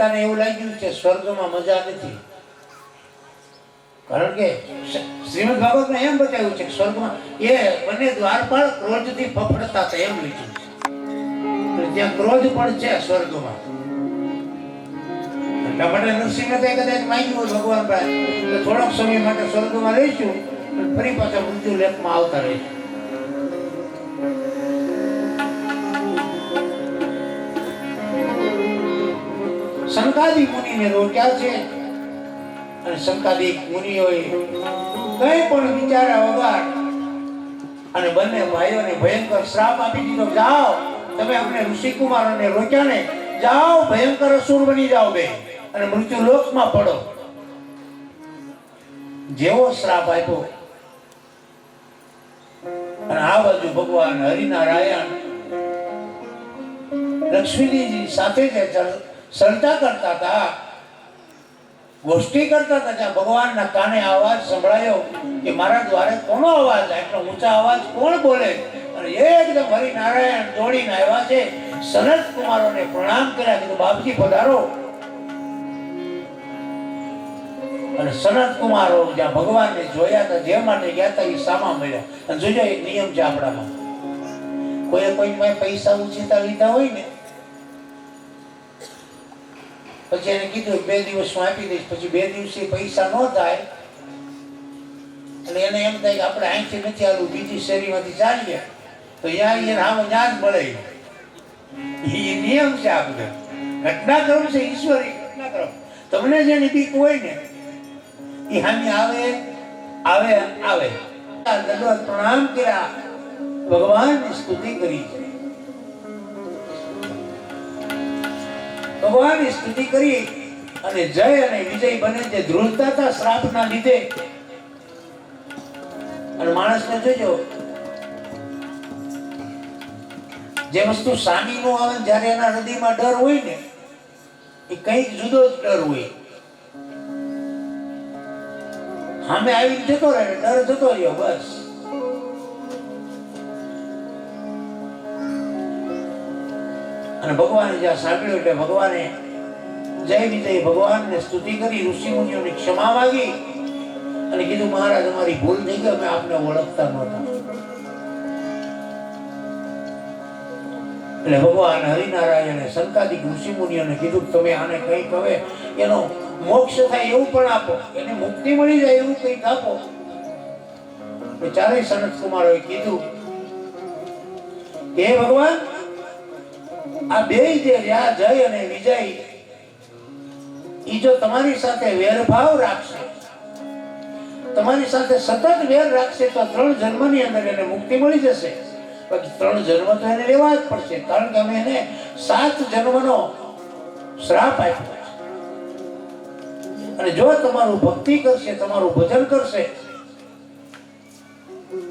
મહેતાને એવું લાગ્યું કે સ્વર્ગમાં મજા નથી, કારણ કે શ્રીમદ ભાગવતમાં એમ બતાવ્યું છે કે સ્વર્ગમાં એ બંને દ્વારપાળ ક્રોધથી ફફડતા હતા એમ લીધું છે, ત્યાં ક્રોધ પણ છે સ્વર્ગમાં. એટલા માટે નરસિંહ મહેતાએ કદાચ માંગ્યું ભગવાન પાસે કે થોડોક સમય માટે સ્વર્ગમાં રહીશું, ફરી પાછા મૃત્યુ લેખમાં આવતા રહીશું. સંકાદી મુનિને રોક્યા છે, અને સંકાદી મુનિઓએ કઈ પણ વિચાર્યા વગર અને બંને ભાઈઓને ભયંકર શ્રાપ આપી દીધો. જાઓ, તમે અમને ઋષિકુમારોને રોક્યા ને, જાઓ ભયંકર અસુર બની જાઓ બે અને મૃત્યુ લોકમાં પડો. જેવો શ્રાપ આપ્યો અને આ બાજુ ભગવાન હરિનારાયણ લક્ષ્મીજી સાથે જે ચર્ચા કરતા હતા, ગોષ્ઠી કરતા હતા, ત્યાં ભગવાનના કાને અવાજ સંભળાયો કે મારા દ્વારે કોનો અવાજ, આટલો ઊંચા અવાજ કોણ બોલે? અને એકદમ હરિનારાયણ દોડીને આવ્યા છે, સનત કુમારોને પ્રણામ કર્યા, કીધું બાપજી પધારો. અને સનત કુમારો જ્યાં ભગવાનને જોયા હતા, જે માટે ગયા હતા એ સામા મળ્યા. અને જોજો એક નિયમ છે આપણામાં, કોઈ પાસે પૈસા ઉછીતા લીધા હોય ને, પછી એને કીધું 2 દિવસમાં આપી દઈશ, પછી 2 દિવસે પૈસા ન થાય અને એને એમ થાય કે આપણે અહીંથી નથી આવું, બીજી શેરીમાંથી ચાલીએ, તો ત્યાં એને આમ ત્યાં જ મળે. એ નિયમ છે આ બધો, ઘટનાક્રમ છે, ઈશ્વરી ઘટનાક્રમ. તમને જેની બીક હોય ને એ હામી આવે આવે આવે. દંડવત પ્રણામ કર્યા, ભગવાનની સ્તુતિ કરી છે, ભગવાનની સ્તુતિ કરી અને જય અને વિજય બને જે ધ્રુવતા હતા શ્રાપના લીધે. અને માણસને જોજો, જે વસ્તુ સામી નો આવે જ્યારે એના હૃદયમાં ડર હોય ને, એ કંઈક જુદો જ ડર હોય. સામે આવી જતો રહે, ડર જતો રહ્યો બસ. અને ભગવાને જ્યાં સાંભળ્યું એટલે ભગવાને જય વિજય ભગવાનને સ્તુતિ કરી, ઋષિ મુનિઓની ક્ષમા માંગી અને કીધું મહારાજ અમારી ભૂલ થઈ ગઈ, અમે આપને ઓળખતા નહોતા. એટલે ભગવાન હરિનારાયણે સંકાદિક ઋષિ મુનિઓને કીધું તમે આને કંઈક હવે એનો મોક્ષ થાય એવું પણ આપો, એને મુક્તિ મળી જાય એવું કંઈક આપો. ચારેય સનત કુમારોએ કીધું કે ભગવાન આ બે જે રહ્યા જય અને વિજય, ઈ જો તમારી સાથે વેરભાવ રાખશે, તમારી સાથે સતત વેર રાખશે તો 3 જન્મની અંદર એને મુક્તિ મળી જશે. પછી 3 જન્મ તો એને લેવા જ પડશે, કારણ કે અમે એને 7 જન્મનો શ્રાપ આપ્યો છે. અને જો તમારું ભક્તિ કરશે, તમારું ભજન કરશે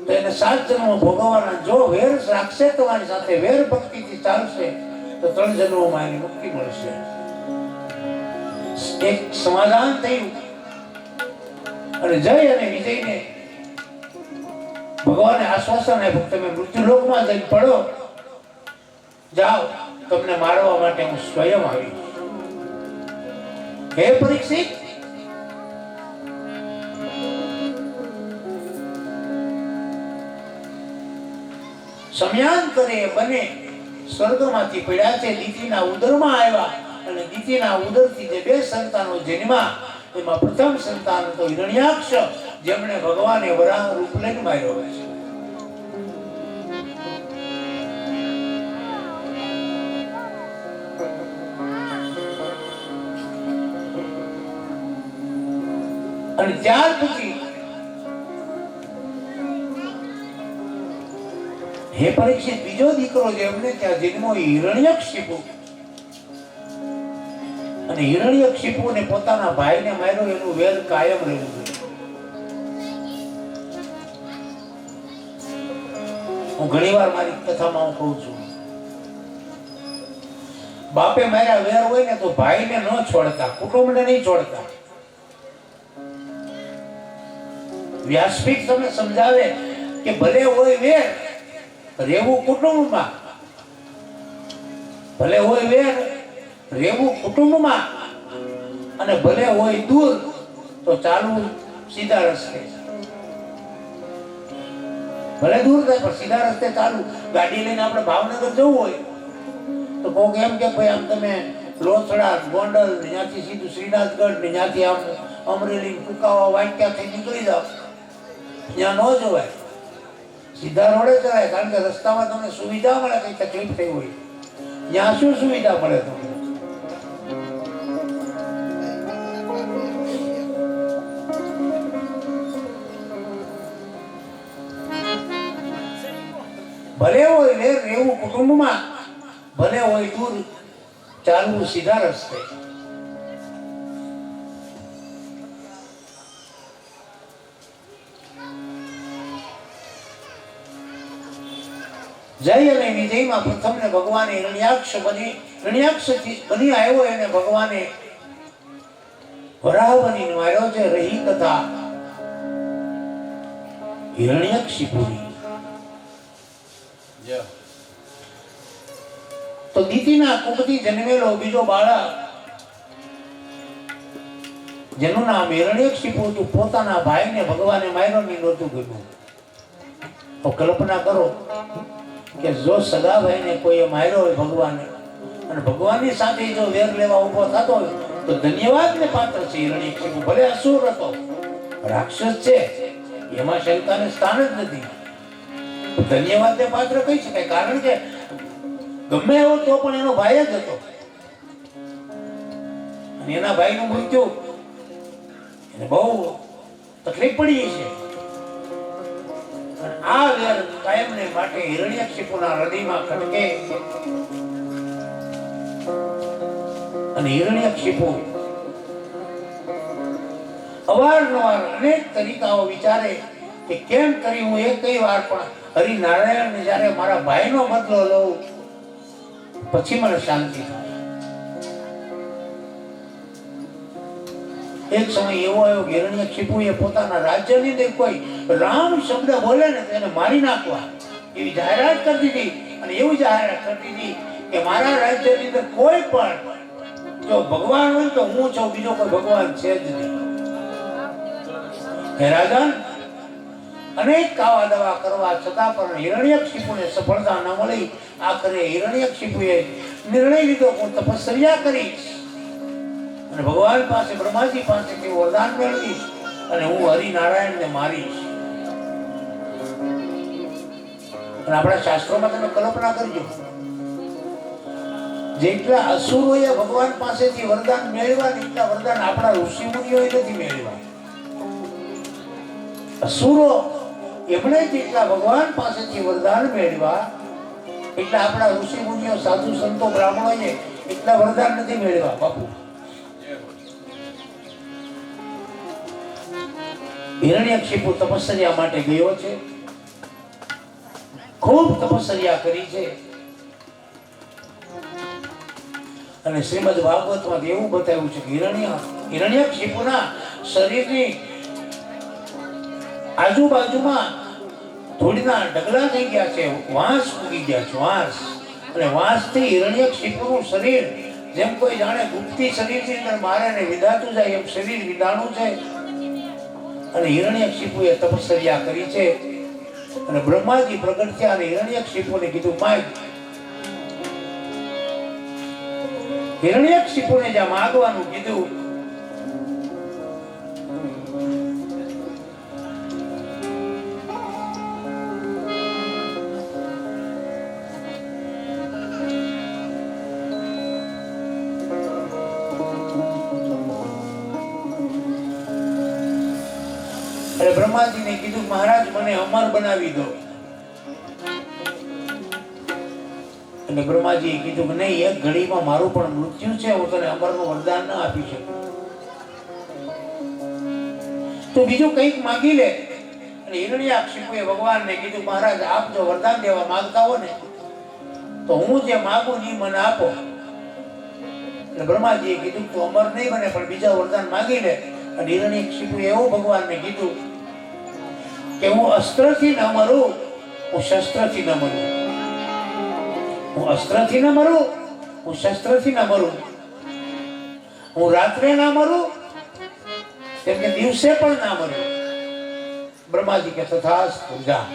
તો એને 7 જન્મ ભોગવવાના. જો વેર રાખશે તમારી સાથે, વેર ભક્તિથી ચાલશે તો 3 જન્મોમાં એની મુક્તિ મળશે. એક સમાધાન થયું અને જય અને વિજયને ભગવાને આશ્વાસન આપ્યું, તમે મૃત્યુલોકમાં જઈને પડો, જાઓ, તમને મારવા માટે હું સ્વયં આવી. હે પરીક્ષિત, સમયાંતરે બને સ્વર્ગમાંથી પડ્યા છે, દીતિના ઉદરમાં આવ્યા અને દીતિના ઉદરથી જે 2 સંતાનો જન્મ્યા, એમાં પ્રથમ સંતાન તો હિરણ્યાક્ષ, જેમણે ભગવાને વરાહ રૂપ લઈને માર્યો છે. અને ત્યાર પછી હે પરીક્ષિત, બીજો દીકરો જેમને ત્યાં જન્મો હિરણ્યકશિપુ. અને હિરણ્યકશિપુને પોતાના ભાઈને માર્યો, એનું વેર કાયમ રહેવું જોઈએ. હું ઘણીવાર મારી કથામાં હું કહું છું, બાપે માર્યા વેર હોય ને તો ભાઈને ન છોડતા, કુટુંબને નહીં છોડતા. વ્યાસપીઠ તમને સમજાવે કે ભલે હોય વેર, રહેવું કુટુંબમાં, ભલે હોય વેર, રહેવું કુટુંબમાં, અને ભલે હોય દૂર તો ચાલવું સીધા રસ્તે, ભલે દૂર થાય પણ સીધા રસ્તે ચાલવું. ગાડી લઈને આપણે ભાવનગર જવું હોય તો કોક એમ કે ભાઈ આમ તમે લોથડા ગોંડલ ત્યાંથી સીધું શ્રીનાથગઢ ને ત્યાંથી આમ અમરેલી કુકાવા વાંક્યાથી નીકળી જાવ, ત્યાં ન જવાય, સીધા રોડે ચલાય. કારણ કે રસ્તામાં તમને સુવિધા મળે, કઈ તકલીફ થઈ હોય ત્યાં શું સુવિધા મળે તમને? ભલે હોય વેર રહેવું કુટુંબમાં, ભલે હોય દૂર ચાલવું સીધા રસ્તે. જય અને વિજયમાં પ્રથમને ભગવાને રણ્યાક્ષ બની આવ્યો એને ભગવાને વરાહ બની માર્યો છે. રહી કથા હિરણ્યકશિપુની. તો દીતિના કુપથી જન્મેલો બીજો બાળક જેનું નામ હિરણ્યકશિપુ હતું, પોતાના ભાઈને ભગવાને માર્યો નહીં, નહોતું ગમ્યું. તો કલ્પના કરો કે જો સગા ભાઈને કોઈએ માર્યો હોય ભગવાને, અને ભગવાનની સાથે જો વેર લેવા ઉભો થતો હોય તો ધન્યવાદને પાત્ર છે હિરણ્યકશિપુ. ભલે અસુર હતો, રાક્ષસ છે, એમાં શંકાને સ્થાન જ નથી. ધન્યવાદને પાત્ર કહી શકાય, કારણ કે ગમે એવો તો પણ એનો ભાઈ જ હતો, અને એના ભાઈનું મૃત્યુ એને બહુ તકલીફ પડી છે. આ વેર કાયમને માટે હિરણ્યકશિપુના હૃદયમાં ખટકે, અને હિરણ્યકશિપુ અવારનવાર અનેક તરીકાઓ વિચારે કે કેમ કરી હું એક કઈ વાર પણ હરિનારાયણ જ્યારે મારા ભાઈનો બદલો લઉં પછી મને શાંતિ થાય. એક સમય એવો આવ્યો કે હિરણ્યકશિપુએ પોતાના રાજ્યની અંદર કોઈ રામ શબ્દ બોલે ને તો એને મારી નાખવા એવી જાહેરાત કરી દીધી. અને એવી જાહેરાત કરી દીધી કે મારા રાજ્યની અંદર કોઈ પણ જો ભગવાન હોય તો હું છું, બીજો કોઈ ભગવાન છે જ નહીં. હે રાજન, અનેક કાવા દવા કરવા છતાં પણ હિરણ્યકશિપુને સફળતા ન મળી. આખરે હિરણ્યકશિપુએ નિર્ણય લીધો હું તપશ્ચર્યા કરીશ અને ભગવાન પાસે બ્રહ્માજી પાસેથી વરદાન મેળવીશ અને હું હરિનારાયણને મારીશ. અને આપણા શાસ્ત્રોમાં તમે કલ્પના કરજો, જેટલા અસુરોએ ભગવાન પાસેથી વરદાન મેળવ્યા એટલા વરદાન આપણા ઋષિ મુનિઓએ નથી મેળવ્યા. અસુરો એમણે જેટલા ભગવાન પાસેથી વરદાન મેળવ્યા એટલા આપણા ઋષિ મુનિઓ, સાધુ સંતો, બ્રાહ્મણોએ એટલા વરદાન નથી મેળવ્યા. બાપુ, હિરણ્યકશિપુ તપશ્ચર્યા માટે ગયો છે, ખૂબ તપશ્ચર્યા કરી છે. અને શ્રીમદ ભાગવતમાં એવું બતાવ્યું છે કે હિરણ્યકશિપુના શરીરની આજુબાજુમાં ધૂળના ઢગલા થઈ ગયા છે, વાંસ ઉગી ગયા છે, વાંસ. અને વાંસથી હિરણ્યકશિપુનું શરીર જેમ કોઈ જાણે ગુપ્તી શરીરની અંદર મારે ને વિધાતું જાય એમ શરીર વિધાણું છે. અને હિરણ્યકશિપુએ તપશ્ચર્યા કરી છે. અને બ્રહ્માજી પ્રગટ થયા અને હિરણ્યકશિપુને કીધું માગ. હિરણ્યકશિપુને જ્યાં માગવાનું કીધું એટલે બ્રહ્માજીને કીધું મહારાજ મને અમર બનાવી દો. એટલે બ્રહ્માજીએ કીધું કે નહીં, એક ઘડીમાં મારું પણ મૃત્યુ છે, હું તને અમરનું વરદાન ન આપી શકું, તો બીજું કંઈક માંગી લે. અને હિરણ્યકશિપુએ ભગવાનને કીધું મહારાજ આપ જો વરદાન દેવા માંગતા હો ને તો હું જે માંગુ ને મને આપો. એટલે બ્રહ્માજીએ કીધું તું અમર નહીં બને પણ બીજા વરદાન માંગી લે. અને હિરણ્યકશિપુએ એવું ભગવાનને કીધું કે હું અસ્ત્રથી ન મરું, હું શસ્ત્રથી ન મરું, હું અસ્ત્રથી ન મરું, હું શસ્ત્રથી ન મરું. હું રાત્રે ના મરું કેમ કે દિવસે પણ ના મરું. બ્રહ્માજી કે તથાસ્તુ જા.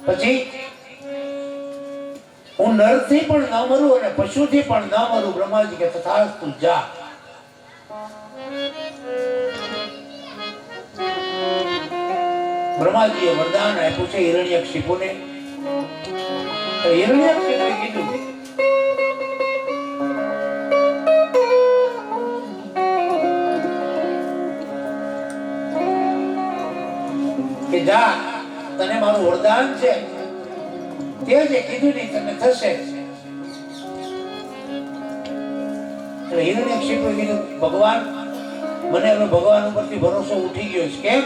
પછી હું નરથી પણ ન મરું અને પશુથી પણ ન મરું. બ્રહ્માજી કે તથાસ્તુ જા. બ્રહ્માજીએ વરદાન આપ્યું છે હિરણ્યકશિપુને. હિરણ્યકશિપુએ કીધું કે જા, તને મારું વરદાન છે, તે જે કીધું નહીં તને થશે. હિરણ્યકશિપુએ કીધું ભગવાન, મને હવે ભગવાન ઉપરથી ભરોસો ઉઠી ગયો છે. કેમ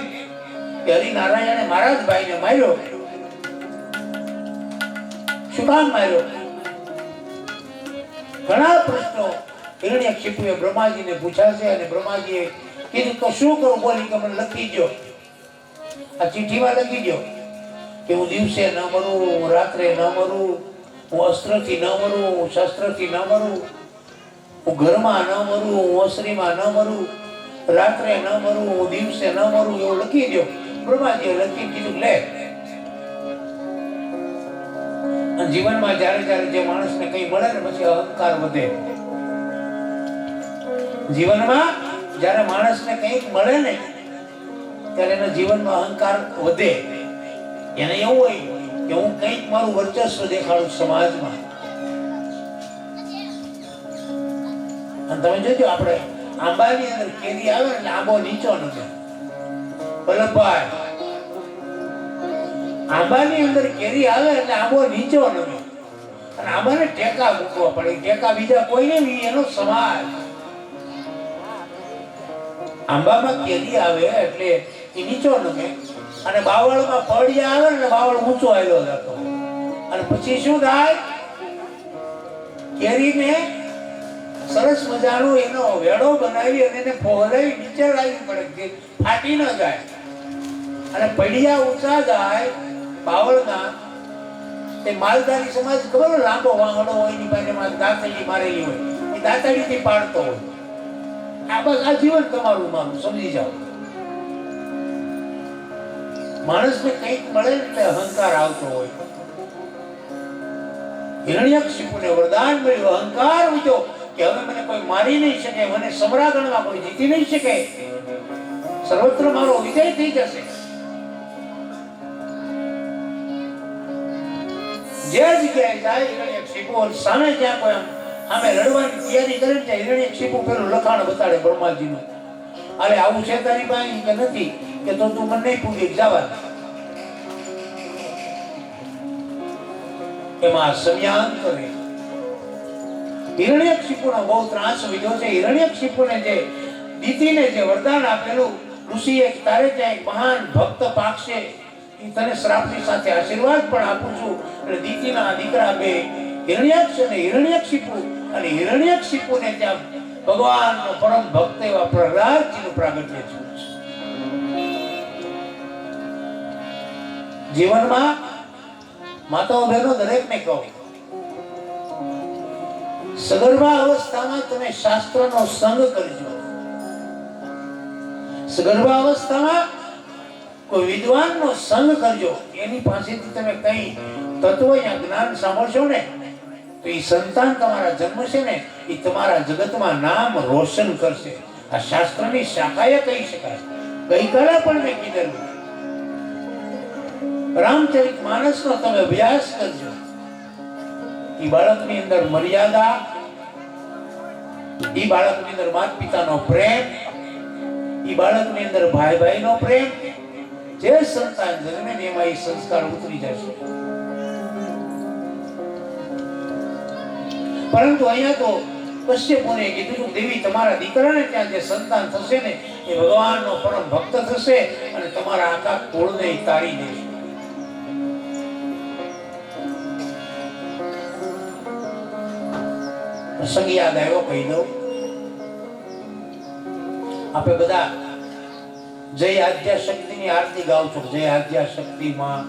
કે હરિનારાયણે મારા જ ભાઈને માર્યો. શું કામ માર્યો? ઘણા પ્રશ્નો હિરણ્યકશિપુએ બ્રહ્માજીને પૂછ્યા છે અને બ્રહ્માજીએ કીધું તો શું કરું? બોલી કે મને લખી દો, આ ચિઠ્ઠીમાં લખી દો કે હું દિવસે ન મરું, હું રાત્રે ન મરું, હું અસ્ત્રથી ન મરું, હું શસ્ત્રથી ન મરું, હું ઘરમાં ન મરું, હું ઓસરીમાં ન મરું, રાત્રે ન મરું, હું દિવસે ન મરું, એવું લખી દો. બ્રહ્માજીએ લખી કીધું લે. અને જીવનમાં જ્યારે જ્યારે જે માણસને કંઈ મળે ને પછી અહંકાર વધે. જીવનમાં જ્યારે માણસને કંઈક મળે ને ત્યારે એના જીવનમાં અહંકાર વધે. એને એવું હોય કે હું કંઈક મારું વર્ચસ્વ દેખાડું સમાજમાં. અને તમે જોજો આપણે આંબાની અંદર કેરી આવે ને આંબો નીચો નમે. વલ્લભભાઈ, આંબાની અંદર કેરી આવે એટલે આંબો નીચો નમે અને આંબાને ટેકા મૂકવા પડે. ટેકા બીજા કોઈ નહીં, એનો સમાજ. આંબામાં કેરી આવે એટલે એ નીચો નમે અને બાવળમાં પડિયા આવે ને બાવળ ઊંચો આવ્યો જતો. અને પછી શું થાય? કેરીને સરસ મજાનો એનો વેડો બનાવી અને એને ફોલાવી નીચે લાવવી પડે, ફાટી ન જાય. અને પડિયા ઊંચા જાય બાવળના. તે માલધારી સમાજ ખબર લાંબો વાંગડો હોય એની પાસે દાંતડી મારેલી હોય, એ દાંતડીથી પાડતો હોય. આ બસ આ જીવન તમારું મારું સમજી જાઓ. માણસને કંઈક મળે એટલે અહંકાર આવતો હોય. હિરણ્યકશિપુને વરદાન મળ્યું, અહંકાર ઉઠ્યો કે હવે મને કોઈ મારી નહીં શકે, મને સમરાગણમાં કોઈ જીતી નહીં શકે, સર્વત્ર મારો વિજય થઈ જશે. જે જગ્યાએ જાય હિરણ્યકશિપુ સામે જ્યાં કોઈ સામે લડવાની તૈયારી કરે છે, હિરણ્યકશિપુ પેલું લખાણ બતાડે બ્રહ્માજીનું. અરે આવું છે તારી પાસે કે નથી? કે તો તું મને નહીં પૂછી જવા. એમાં સમયાંતરે હિરણ્યકશિપુનો બહુ ત્રાસ વિધો છે. હિરણ્યકશિપુને જે દીતીને જે વરદાન આપેલું, ઋષિએ તારે ત્યાં એક મહાન ભક્ત પાકશે, તને શ્રાપની સાથે આશીર્વાદ પણ આપું છું. એટલે દીતીના દીકરા બે હિરણ્યાક્ષ અને હિરણ્યકશિપુ, અને હિરણ્યકશિપુને ત્યાં ભગવાનનો પરમ ભક્ત એવા પ્રહલાદજીનું પ્રાગટ્ય થયું છે. જીવનમાં માતાઓ બહેનો દરેકને કહું, સગર્ભા અવસ્થામાં તમે શાસ્ત્રનો સંગ કરજો. સગર્ભા અવસ્થામાં કોઈ વિદ્વાનનો સંગ કરજો. એની પાસેથી તમે કઈ તત્વ યા જ્ઞાન સાંભળશો ને તો એ સંતાન તમારા જન્મશે ને એ તમારા જગતમાં નામ રોશન કરશે. આ શાસ્ત્રની શાખાએ કહી શકાય. ગઈકાલે પણ મેં કીધેલું, રામચરિત માનસનો તમે અભ્યાસ કરજો. એ બાળકની અંદર મર્યાદા, એ બાળકની અંદર માતા પિતાનો પ્રેમ, એ બાળકની અંદર ભાઈ ભાઈનો પ્રેમ, જે સંતાન જન્મે ને એમાં એ સંસ્કાર ઉતરી જશે. પરંતુ અહીંયા તો કશ્યપુને કીધું, દેવી તમારા દીકરાને ત્યાં જે સંતાન થશે ને એ ભગવાનનો પરમ ભક્ત થશે અને તમારા આખા કુળને તારી દેશે. પ્રસંગ યાદ આવ્યો, કહી દઉં. આપણે બધા જય આદ્યા શક્તિની આરતી ગાવ છો. જય આદ્યા શક્તિ માં,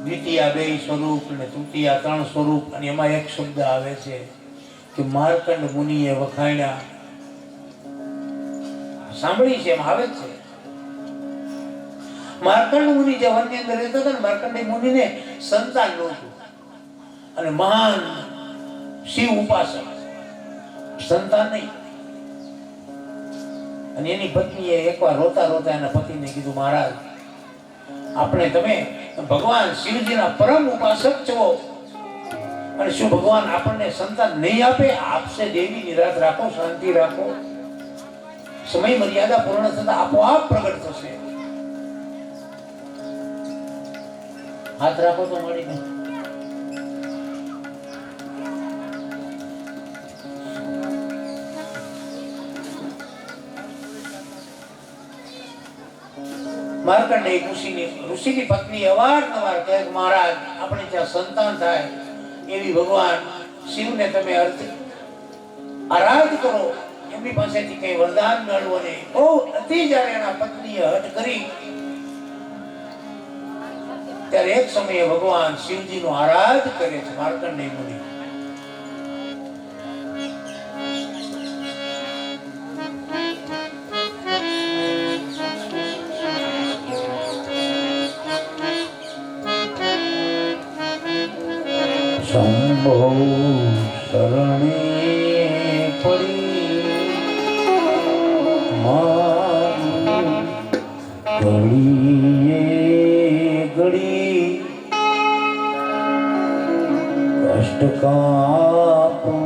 દ્વિતીયા 2 સ્વરૂપ અને તૃતીયા 3 સ્વરૂપ, અને એમાં એક શબ્દ આવે છે કે માર્કંડ મુનિએ વખાણ્યા. સાંભળી છે, એમ આવે છે. માર્કંડ મુનિ જે વનની અંદર રહેતા હતા ને, માર્કંડેય મુનિને સંતાન નહોતું, અને મહાન શિવ ઉપાસક, સંતાન નહીં. અને એની પત્નીએ એકવાર રોતા રોતા એના પતિને કીધું, મહારાજ, આપણે તમે ભગવાન શિવજીના પરમ ઉપાસક છો, અને શું ભગવાન આપણને સંતાન નહીં આપે? આપશે દેવી, નિરાત રાખો, શાંતિ રાખો. સમય મર્યાદા પૂર્ણ થતા આપોઆપ પ્રગટ થશે. હાથ રાખો તો મળીને. માર્કંડેય ઋષિની પત્ની અવારનવાર કહે, મહારાજ, આપણે ત્યાં સંતાન થાય એવી ભગવાન શિવને તમે આરાધ કરો, એમની પાસેથી કઈ વરદાન મેળવો ને. બહુ અતિ જ્યારે એના પત્નીએ હઠ કરી, ત્યારે એક સમયે ભગવાન શિવજીનો આરાધ કરે છે માર્કંડેય મુનિ. શંભો શરણે પડી મારું ઘડીએ ઘડી કષ્ટ કાપો,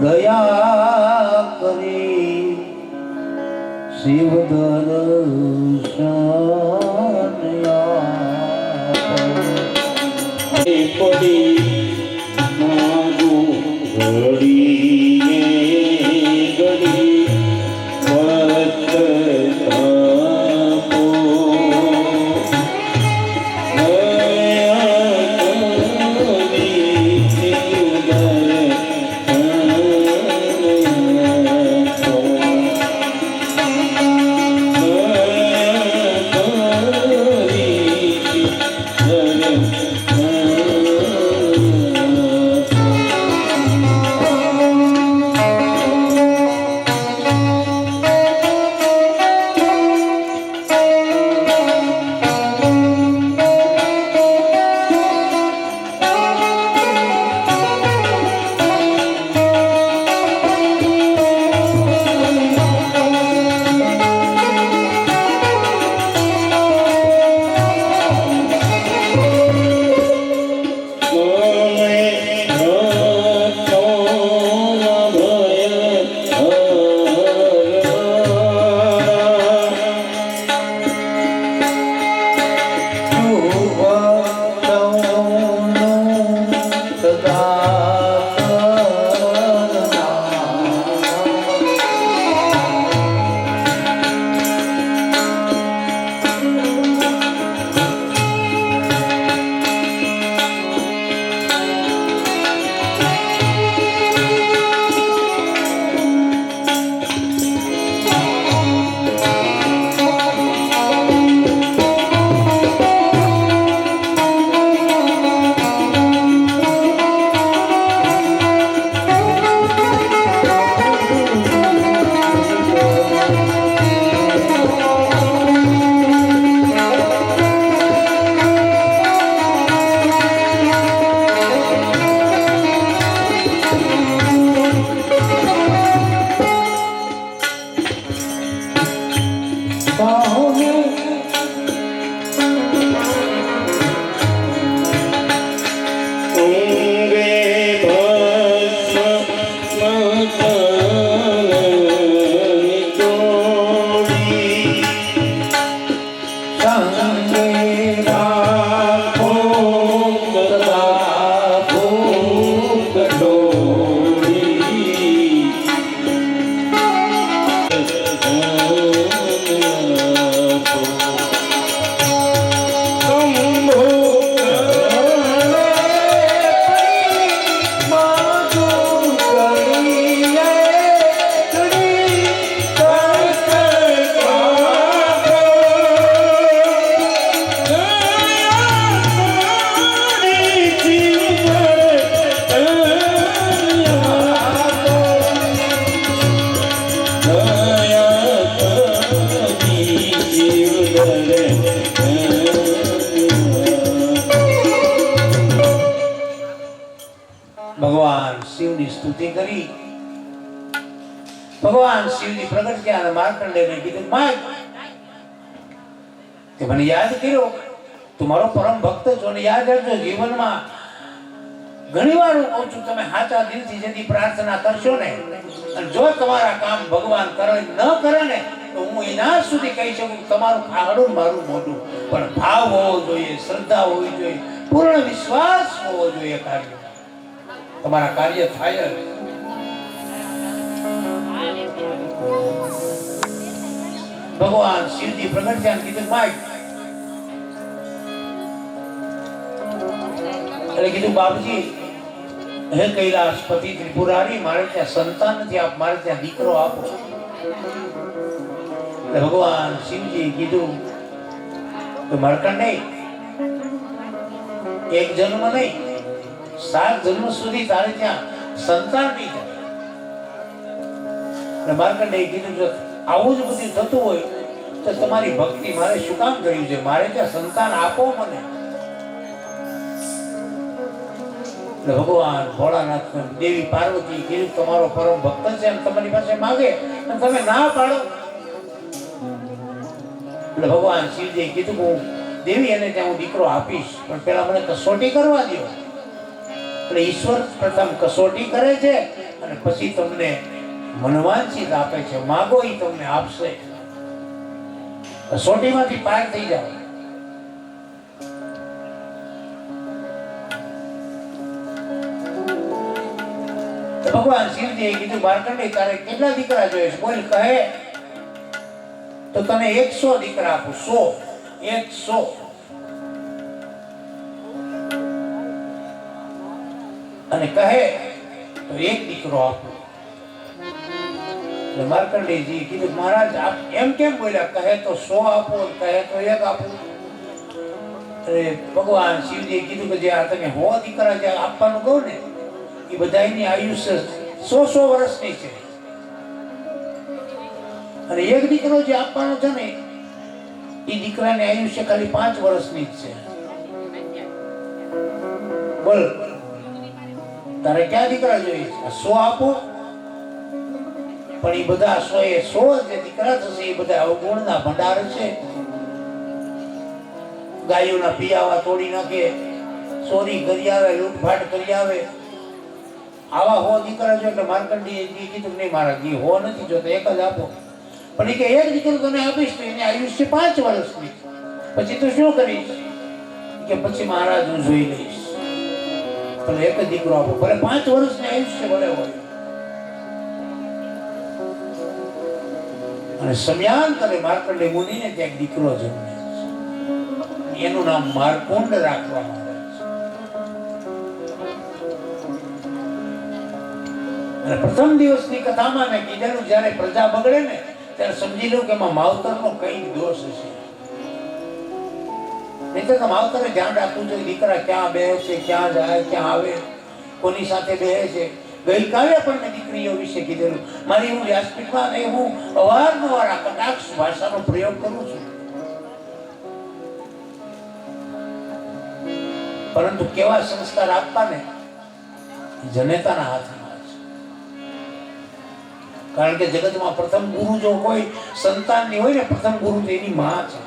દયા કરી શિવ દર્શન પડી મારું ઘડીએ ઘડી કષ્ટ કાપો, સ્તુતિ કરી. ભગવાન શિવજી પ્રગટ થયા અને માર્કંડેયને કીધું, માગ તે મને યાદ કર્યો, તું મારો પરમ ભક્ત છો અને યાદ રાખજો જીવનમાં ઘણી વાર હું કહું છું, તમે સાચા દિલથી જેથી પ્રાર્થના કરશો ને અને જો તમારા કામ ભગવાન કરે ન કરે ને તો હું એના સુધી કહી શકું તમારું આગળ મારું મોઢું, પણ ભાવ હોવો જોઈએ, શ્રદ્ધા હોવી જોઈએ, પૂર્ણ વિશ્વાસ હોવો જોઈએ, કાર્ય તમારા કાર્ય થાય જ. ભગવાન શિવજી પ્રગટ થયા કીધું માગ એટલે કીધું બાપજી હે કૈલાસપતિ ત્રિપુરારી મારે ત્યાં સંતાન નથી, આપ મારે ત્યાં દીકરો આપો. એટલે ભગવાન શિવજી કીધું કે માર્કંડેય એક જન્મ નહીં 7 જન્મ સુધી તારે ત્યાં સંતાન નહીં થાય. એટલે માર્કંડેય કીધું જો આવું જ બધું થતું હોય તો તમારી ભક્તિ મારે શું કામ કર્યું છે, મારે ત્યાં સંતાન આપો મને. એટલે ભગવાન ભોળાનાથ દેવી પાર્વતી કીધું તમારો પરમ ભક્ત છે અને તમારી પાસે માંગે અને તમે ના પાડો. એટલે ભગવાન શિવજીએ કીધું હું દેવી એને ત્યાં હું દીકરો આપીશ, પણ પેલા મને કસોટી કરવા દો. એટલે ઈશ્વર પ્રથમ કસોટી કરે છે અને પછી તમને મનવાંછિત આપે છે, માગો એ તમને આપશે. કસોટીમાંથી પાર થઈ જાઓ. ભગવાન શિવજીએ કીધું માર્કંડેય તારે કેટલા દીકરા જોઈએ છે, બોલ. કહે તો તને 100 દીકરા આપું. 100 અને કહે તો 1 દીકરો આપું. એટલે માર્કંડેયજી કીધું મહારાજ આપ એમ કેમ બોલ્યા, કહે તો 100 આપો, કહે તો 1 આપું. એટલે ભગવાન શિવજીએ કીધું કે જે આ તમે 100 દીકરા જે આપવાનું કહો ને એ બધાની આયુષ્ય 100 વર્ષની છે અને 1 દીકરો જે આપવાનો છે ને એ દીકરાની આયુષ્ય ખાલી 5 વર્ષની જ છે. બોલ તારે ક્યાં દીકરા જોઈએ? 100 આપો, પણ એ બધા 100 જે દીકરા થશે એ બધા અવગુણના ભંડાર છે. ગાયોના પિયાવા તોડી નાખે, ચોરી કરી આવે, લૂંટફાટ કરી આવે, આવા 100 દીકરા છે. એટલે માર્કંડેયજી કીધું નહીં મારા જી 100 નથી જોતો, 1 જ આપો. પણ એ કે 1 દીકરો તને આપીશ તો એની આયુષ્ય 5 વર્ષની, પછી તું શું કરીશ? કે પછી મહારાજ હું જોઈ લઈશ, પણ 1 જ દીકરો આપો, ભલે 5 વર્ષની આયુષ્ય ભલે હોય. અને સમયાંતરે માર્કંડેય મુનિને ત્યાં દીકરો જન્મે, એનું નામ માર્કુંડ રાખવામાં આવે છે. અને પ્રથમ દિવસની કથામાં મેં કીધેલું જ્યારે પ્રજા બગડે ને ત્યારે સમજી લો કે એમાં માવતરનો કઈ દોષ હશે. નહીં તો માવતરે ધ્યાન રાખવું જોઈએ દીકરા ક્યાં બેસે છે, ક્યાં જાય, ક્યાં આવે, કોની સાથે બેસે છે. ગઈકાલે પણ મેં દીકરીઓ વિશે કીધેલું. મારી હું વ્યાસપીઠમાં હું અવારનવાર આ કટાક્ષ ભાષાનો પ્રયોગ કરું છું, પરંતુ કેવા સંસ્કાર આપવા ને જનેતાના હાથમાં છે. કારણ કે જગતમાં પ્રથમ ગુરુ જો કોઈ સંતાનની હોય ને, પ્રથમ ગુરુ તો એની માં છે.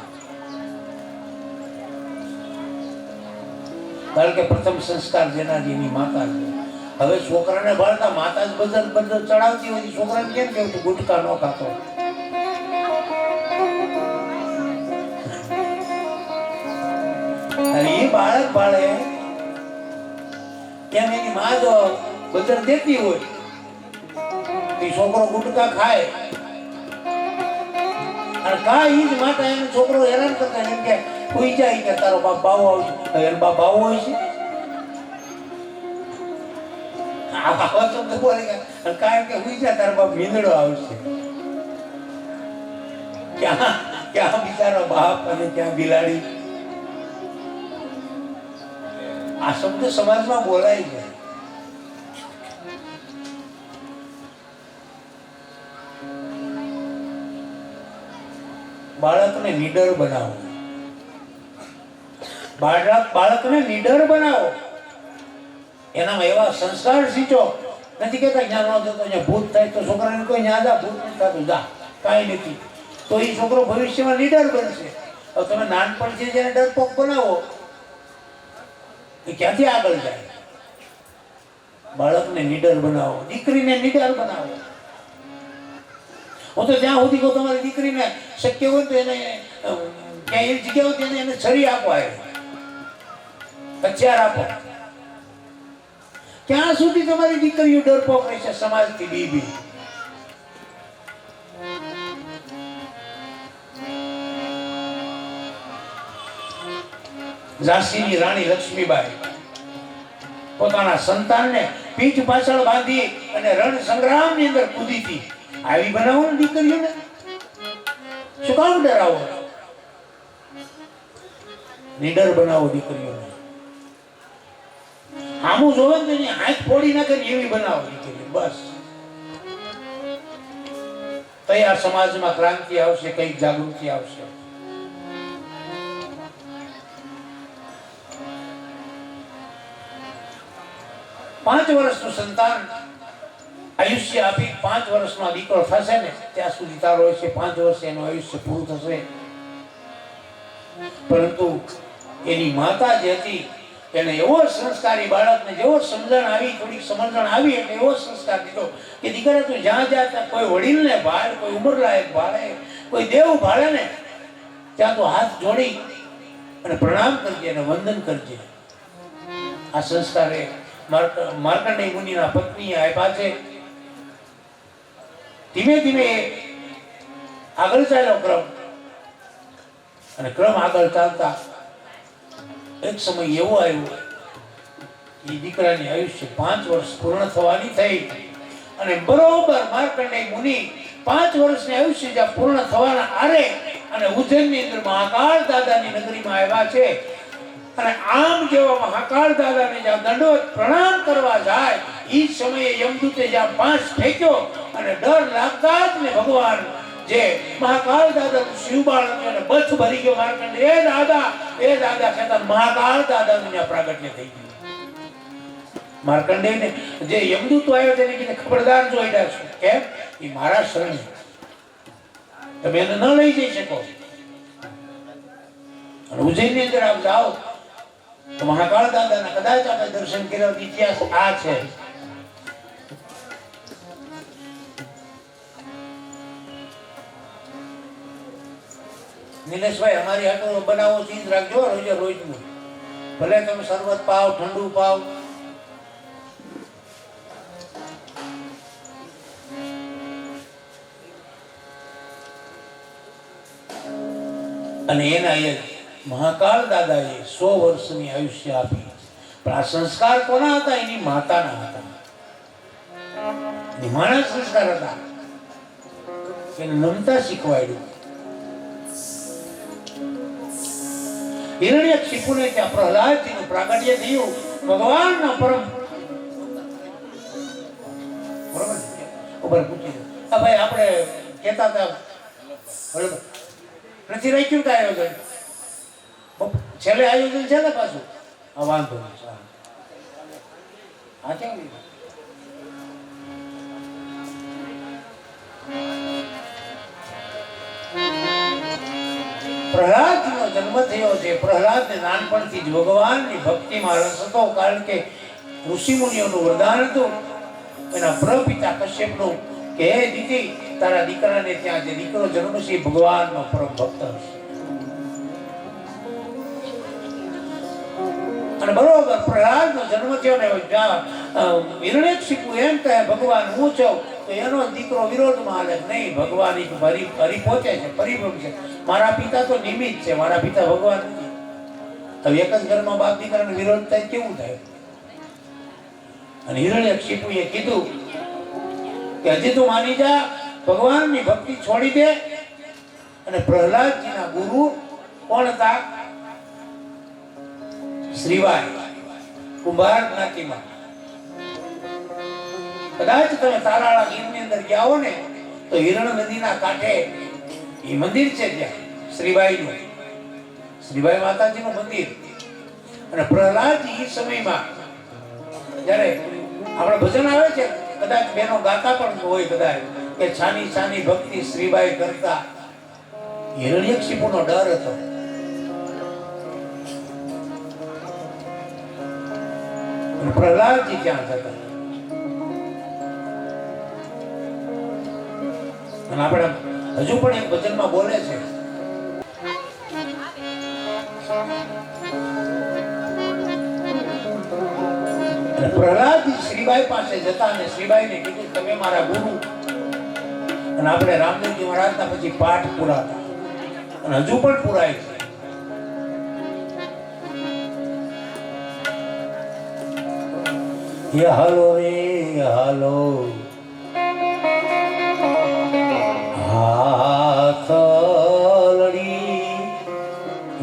કારણ કે પ્રથમ સંસ્કાર જેનાથી એની માતા છે. હવે છોકરાને ભણતા માતા જ બદર ચડાવતી હોય, છોકરાને કેમ કેવું તું ગુટકા ન ખાતો? એ બાળક બાળે કેમ એની માં જો બદર દેતી હોય એ છોકરો ગુટકા ખાય અને ઈ જ માતા એને છોકરો હેરાન કરતા એમ કે કોઈ જાય કે તારો બાપ બાવો આવશે, એનો બાપ બાવો હોય છે. કાયમ કે હુઈ જા તારો બાપ મીંદડો આવશે. ક્યાં બિચારો બાપ અને ક્યાં બિલાડી. આ શબ્દ સમાજમાં બોલાય છે. બાળકને નીડર બનાવો, બાળકને નીડર બનાવો, એનામાં એવા સંસ્કાર શીખો નથી કહેતા જ્યાં ન જતો અહીંયા ભૂત થાય તો છોકરાને કોઈ ત્યાં જા, ભૂત નથી થતું, જા, કાંઈ નથી. તો એ છોકરો ભવિષ્યમાં લીડર બનશે. હવે તમે નાનપણથી જેને ડરપોક બનાવો એ ક્યાંથી આગળ જાય? બાળકને નીડર બનાવો, દીકરીને નીડર બનાવો. હું તો જ્યાં સુધી કહું તમારી દીકરીને શક્ય હોય તો એને ક્યાંય એવી જગ્યા હોય તેને એને છરી આપો, હથિયાર આપો. ક્યાં સુધી તમારી દીકરીઓ ડરપોક રહેશે સમાજથી બી? ઝાંસીની રાણી લક્ષ્મીબાઈ પોતાના સંતાનને પીઠ પાછળ બાંધી અને રણ સંગ્રામની અંદર કૂદી હતી. આવી બનાવો ને દીકરીઓને, શું કામ ડરાવો? નીડર બનાવો દીકરીઓને. આમું જોવે ને એની હાથ ફોડી નાખે ને એવી બનાવો દીકરીઓ. બસ તૈયાર સમાજમાં ક્રાંતિ આવશે, કઈક જાગૃતિ આવશે. પાંચ વર્ષનું સંતાન આયુષ્ય આપી 5 વર્ષનો દીકરો થશે ને ત્યાં સુધી તારો હશે 5 વર્ષ એનું આયુષ્ય પૂરું થશે. પરંતુ એની માતા જે હતી એને એવો સંસ્કારી બાળકને જેવો સમજણ આવી, થોડીક સમજણ આવી એટલે એવો સંસ્કાર દીધો કે દીકરા તું જ્યાં જ્યાં કોઈ વડીલને ભાળ, કોઈ ઉંમરલાયક ભાળે, કોઈ દેવ ભાળે ને ત્યાં તો હાથ જોડી અને પ્રણામ કરજે અને વંદન કરજે. આ સંસ્કારે માર્કંડેય મુનિના પત્નીએ આપ્યા છે. ધીમે ધીમે આગળ ચાલ્યો ક્રમ, અને ક્રમ આગળ ચાલતા એક સમય એવો આવ્યો એ દીકરાની આયુષ્ય 5 વર્ષ પૂર્ણ થવાની થઈ. અને બરોબર માર્કંડેય મુનિ 5 વર્ષની આયુષ્ય જ્યાં પૂર્ણ થવાના આરે અને ઉજ્જૈનની અંદર મહાકાળ દાદાની નગરીમાં આવ્યા છે. અને આમ જેવા મહાકાળ દાદાને જ્યાં દંડવત પ્રણામ કરવા જાય એ સમયે યમદૂતે જ્યાં 5 ફેંક્યો અને ડર લાગતા જ ને ભગવાન જે મહાકાળ દાદાનું શિવબાળ હતું અને બથ ભરી ગયો માર્કંડે, એ દાદા કહેતા મહાકાળ દાદાનું ત્યાં પ્રાગટ્ય થઈ ગયું. માર્કંડેયને જે યમદૂત આવ્યો તેને કીધું ખબરદાર જોઈ જાશો. કેમ? એ મારા શરણ, તમે એને ન લઈ જઈ શકો. અને ઉજ્જૈનની અંદર આપ જાઓ તો મહાકાળ દાદાના કદાચ આપણે દર્શન કર્યા ઇતિહાસ આ છે. નિલેશભાઈ અમારી હાટો બનાવો ચીજ રાખજો રોજે રોજનું. ભલે તમે શરબત પાવ, ઠંડુ પાવ. અને એના એ મહાકાળ દાદાએ 100 વર્ષની આયુષ્ય આપી. પણ આ સંસ્કાર કોના હતા? એની માતાના હતા. એની માના સંસ્કાર હતા. એને નમતા શીખવાડ્યું. હિરણ્યકશિપુને ત્યાં પ્રહલાદજીનું પ્રાગટ્ય થયું. ભગવાનના પરમ બરોબર ખબર પૂછી આ ભાઈ આપણે કહેતા હતા બરોબર નથી રાખ્યું કે આયોજન છેલ્લે આયોજન છે ને પાછું આ વાંધો નહીં. હા કેમ પ્રહલાદનો જન્મ થયો છે. પ્રહલાદને નાનપણથી જ ભગવાનની ભક્તિમાં રસ હતો. કારણ કે ઋષિ મુનિઓનું વરદાન હતું એના પ્રપિતા કશ્યપનું કે હે દીદી તારા દીકરાને ત્યાં જે દીકરો જન્મશે એ ભગવાનનો પરમ ભક્ત હશે. અને બરોબર પ્રહલાદનો જન્મ થયો ને હિરણ્યકશિપુ એમ કહે ભગવાન હું છું તો એનો દીકરો વિરોધમાં હાલે નહીં. ભગવાન એક હરી પહોંચે છે, પરિભ્રમ છે. મારા પિતા તો નિમિત્ત છે, મારા પિતા ભગવાન નથી. તો એક જ ઘરમાં બાપ દીકરાનો વિરોધ થાય કેવું થાય? અને હિરણ્યકશિપુએ કીધું કે હજી તું માની જા, ભગવાનની ભક્તિ છોડી દે. અને પ્રહલાદજીના ગુરુ કોણ હતા? શ્રીવાય કુંભાર જ્ઞાતિમાં. કદાચ તમે તારાળા ગીરની અંદર ગયા હો ને તો હિરણ નદીના કાંઠે એ મંદિર છે ત્યાં શ્રીબાઈનું, શ્રીબાઈ માતાજીનું મંદિર. અને પ્રહલાદજી એ સમયમાં જ્યારે આપણે ભજન આવે છે કદાચ બેનો ગાતા પણ હોય કદાચ કે છાની છાની ભક્તિ શ્રીબાઈ કરતા હિરણ્યકશિપુનો ડર હતો. અને પ્રહલાદજી ક્યાં હતા? અને આપણે હજુ પણ એક ભજનમાં બોલે છે અને પ્રહલાદજી શ્રીબાઈ પાસે જતા અને શ્રીબાઈને કીધું તમે મારા ગુરુ. અને આપણે રામદેવજી મહારાજના પછી પાઠ પૂરા હતા અને હજુ પણ પૂરાય છે. હાલો રે હાલો હાથલડી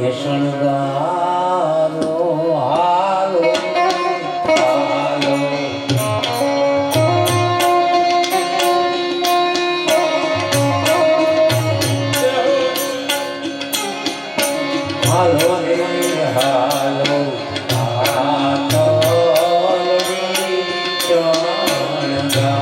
એ શણગારો હાલો હાલો હાલો રે હાલો હાથલડી શણગારો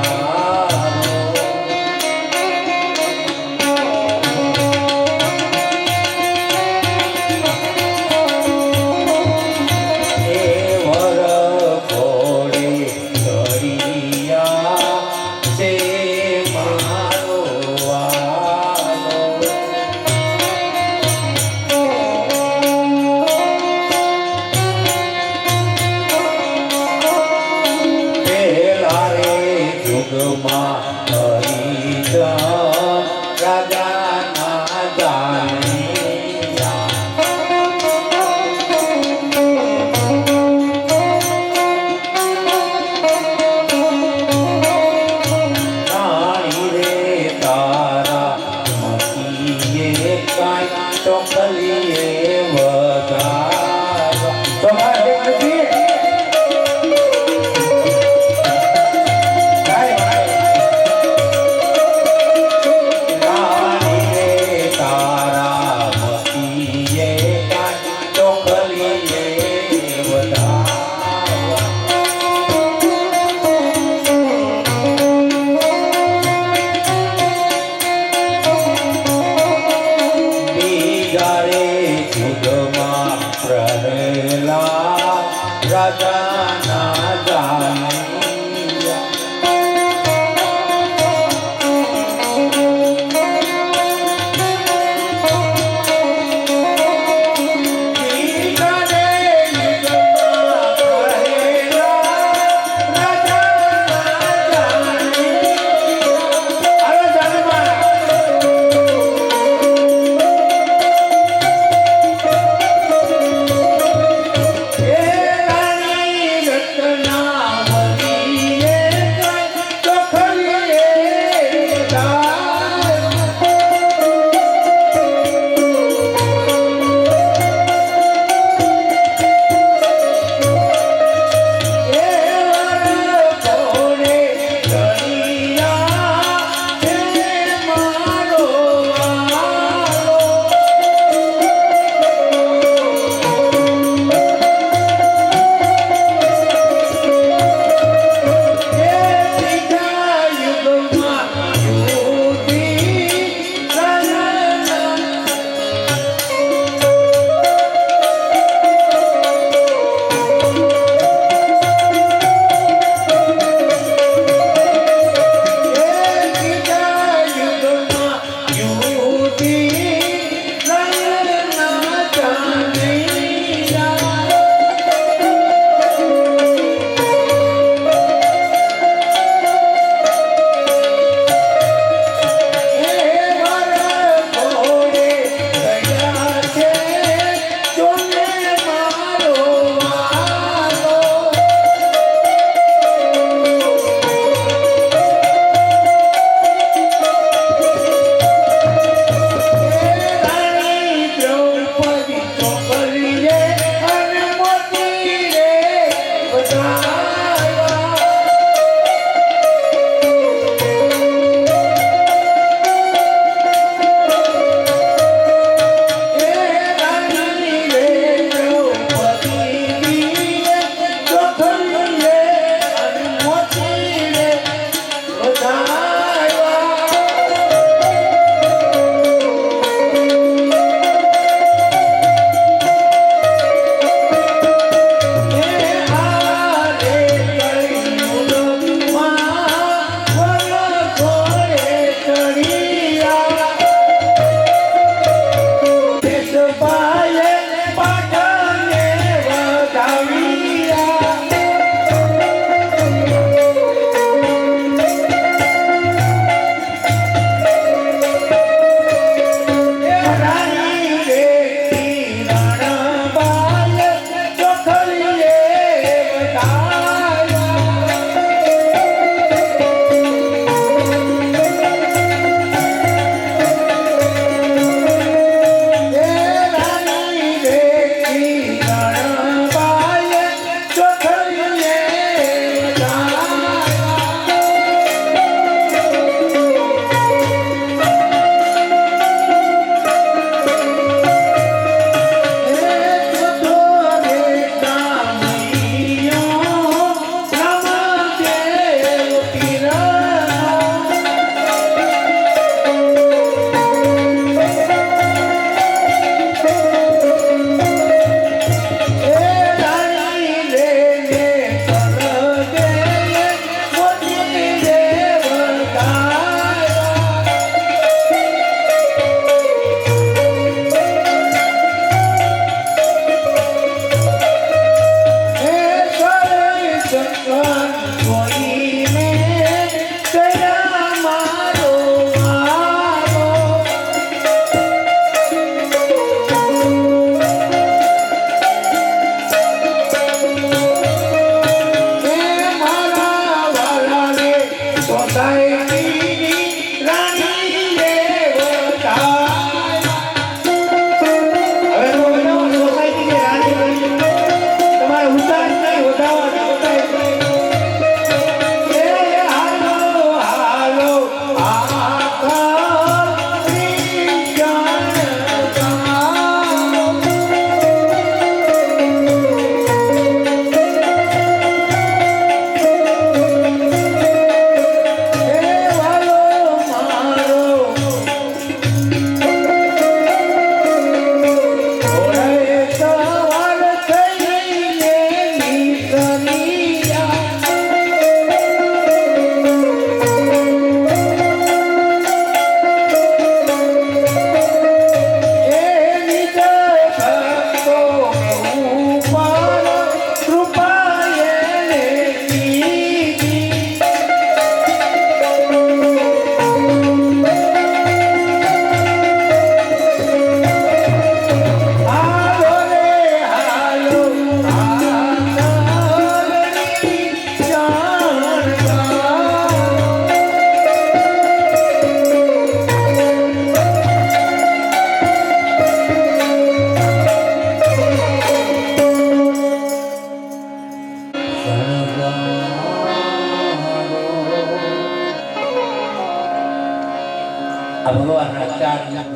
આ ભગવાનના 4 યુગ.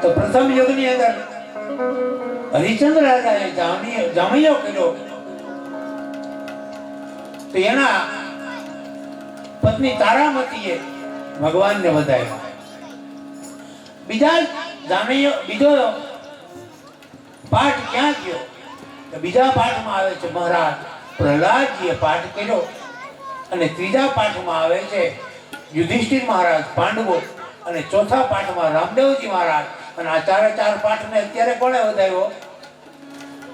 તો પ્રથમ યુગની અંદર હરિચંદ્ર રાજાએ જામૈયો કર્યો તો એના પત્ની તારામતીએ ભગવાનને વધાવ્યા. બીજો પાઠ ક્યાં ગયો? તો બીજા પાઠમાં આવે છે મહારાજ પ્રહલાદજીએ પાઠ કર્યો અને ત્રીજા પાઠમાં આવે છે યુધિષ્ઠિર મહારાજ પાંડવો અને ચોથા પાઠમાં રામદેવજી મહારાજ. અને આ 4 પાઠને અત્યારે કોણે વધાવ્યો?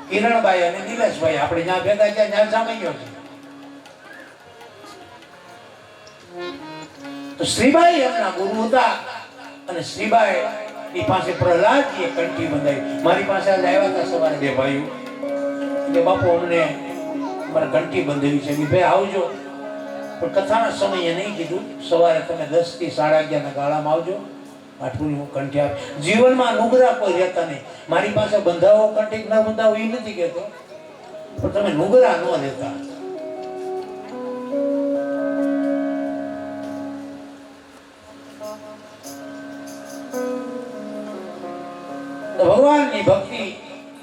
કિરણબાઈ અને નિલેશભાઈ. આપણે જ્યાં ભેગા થયા ત્યાં જામૈયો છે. તો શ્રીબાઈ એમના ગુરુ હતા અને શ્રીબાઈ ની પાસે પ્રહલાદજીએ કંઠી બંધાવી. મારી પાસે આજે આવ્યા હતા સવારે 2 ભાઈઓ કે બાપુ અમને મારે કંઠી બંધાવી છે. ભાઈ આવજો, પણ કથાના સમયે નહીં કીધું. સવારે તમે 10 થી 11:30 ના ગાળામાં આવજો. આઠુની હું કંઠી આપી. જીવનમાં નુગરા કોઈ રહેતા નહીં. મારી પાસે બંધાવો કંઠી ના બંધાવો એ નથી કહેતો, પણ તમે નુગરા ન રહેતા. ભગવાનની ભક્તિ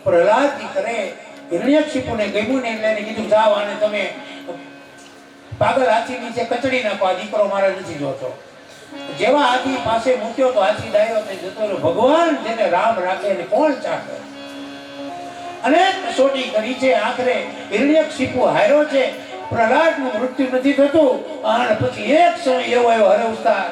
પ્રહલાદજી કરે. હિરણ્યકશિપુને ગમ્યું ને એટલે કીધું જાઓ અને તમે પાગલ હાથી નીચે કચડી નાખો, આ દીકરો મારે નથી જોતો. જેવા હાથી પાસે મૂક્યો તો હાથી ડાયો તે જતો રહ્યો. ભગવાન જેને રામ રાખે એને કોણ ચાખે? અનેક કસોટી કરી છે. આખરે હિરણ્યકશિપુ હાર્યો છે. પ્રહલાદનું મૃત્યુ નથી થતું અને પછી એક સમય એવો આવ્યો હરવસ્તાર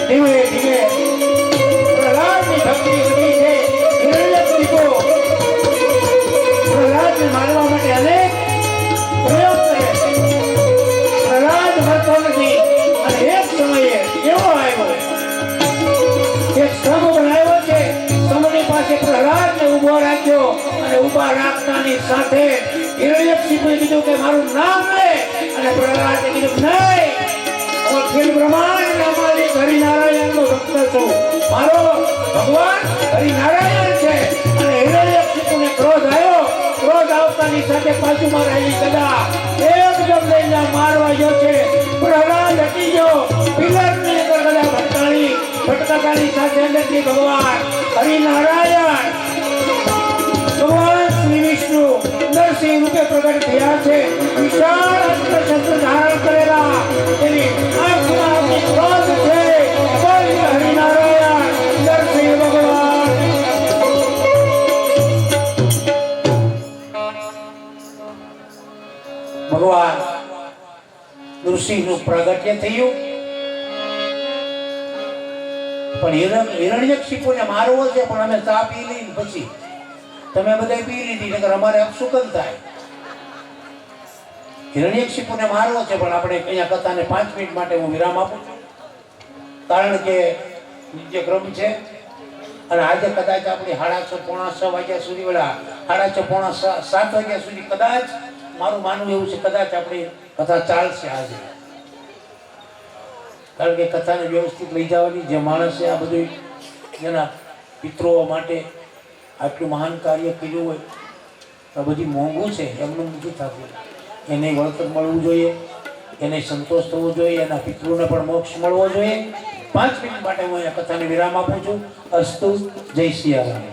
ધીમે ધીમે પ્રહલાદની ભક્તિ વધી છે. હિરણ્યકશિપુ પ્રહલાદને મારવા માટે અનેક પ્રયોગ કરે. પ્રહલાદ મરતો નથી અને એક સમયે એવો આવ્યો એક સ્તંભ બનાવ્યો છે. સ્તંભની પાસે પ્રહલાદને ઊભો રાખ્યો અને ઊભા રાખતાની સાથે હિરણ્યકશિપુએ કીધું કે મારું નામ લે અને પ્રહલાદે કીધું નહીં, હું અખિલ બ્રહ્માંડના માલિક હરિનારાયણનો ભક્ત છું. મારો ભગવાન હરિનારાયણ છે. અને હિરણ્યકશિપુને ક્રોધ આવ્યો. ક્રોધ આવતાની સાથે પાછું મારેલી ગદા એકદમ લઈને મારવા ગયો છે. પ્રહલાદ હટી ગયો. પિલરની અંદર ગદા ભટકાતાની સાથે અંદરથી ભગવાન હરિનારાયણ ભગવાન શ્રી વિષ્ણુ નરસિંહ રૂપે પ્રગટ થયા છે. વિશાળ અસ્ત્ર શસ્ત્ર ધારણ કરેલા એની આંખમાં અગ્નિ ક્રોધ છે. બોલ હરિનારાયણ નરસિંહ ભગવાન. ભગવાન નૃસિંહનું પ્રગટ્ય થયું. પણ હિરણ્યકશિપુને મારવો છે, પણ અમે ચા પી લઈને પછી તમે બધા પી લીધી નકર અમારે અપશુકન થાય. હિરણ્યકશિપુને મારવો છે, પણ આપણે અહીંયા કથાને 5 મિનિટ માટે હું વિરામ આપું છું, કારણ કે નિત્યક્રમ છે. અને આજે કદાચ આપણે 6:30 પોણા 6 વાગ્યા સુધી 6:30 પોણા 7 વાગ્યા સુધી કદાચ મારું માનવું એવું છે કદાચ આપણી કથા ચાલશે આજે. કારણ કે કથાને વ્યવસ્થિત લઈ જવાની જે માણસે આ બધું જેના પિતૃઓ માટે આટલું મહાન કાર્ય કર્યું હોય, આ બધી મોંઘું છે, એમનું નથી થતું. એને વળતર મળવું જોઈએ, એને સંતોષ થવો જોઈએ, એના પિતૃને પણ મોક્ષ મળવો જોઈએ. 5 મિનિટ માટે હું અહીંયા કથાને વિરામ આપું છું. અસ્તુ. જય સિયારામ.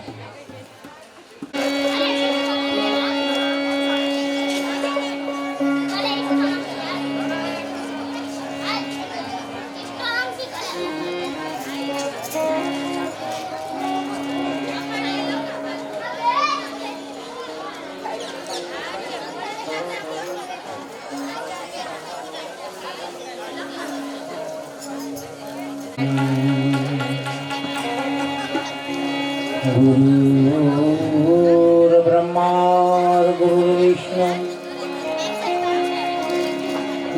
गुरुर्ब्रह्मा गुरुर्विष्णु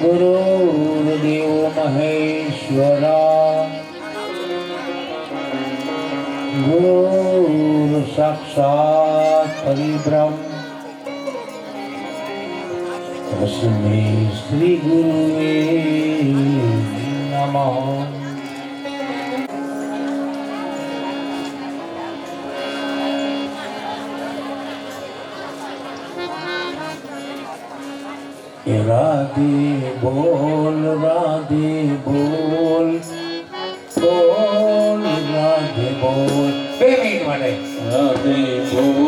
गुरुर्देव महेश्वरा गुरु साक्षात् परिब्रह्म तस्मै श्री गुरुवे नमः. એ રાધે બોલ રાધે બોલ બોલ રાધે બોલ 2 મિનિટ માટે રાધે બોલ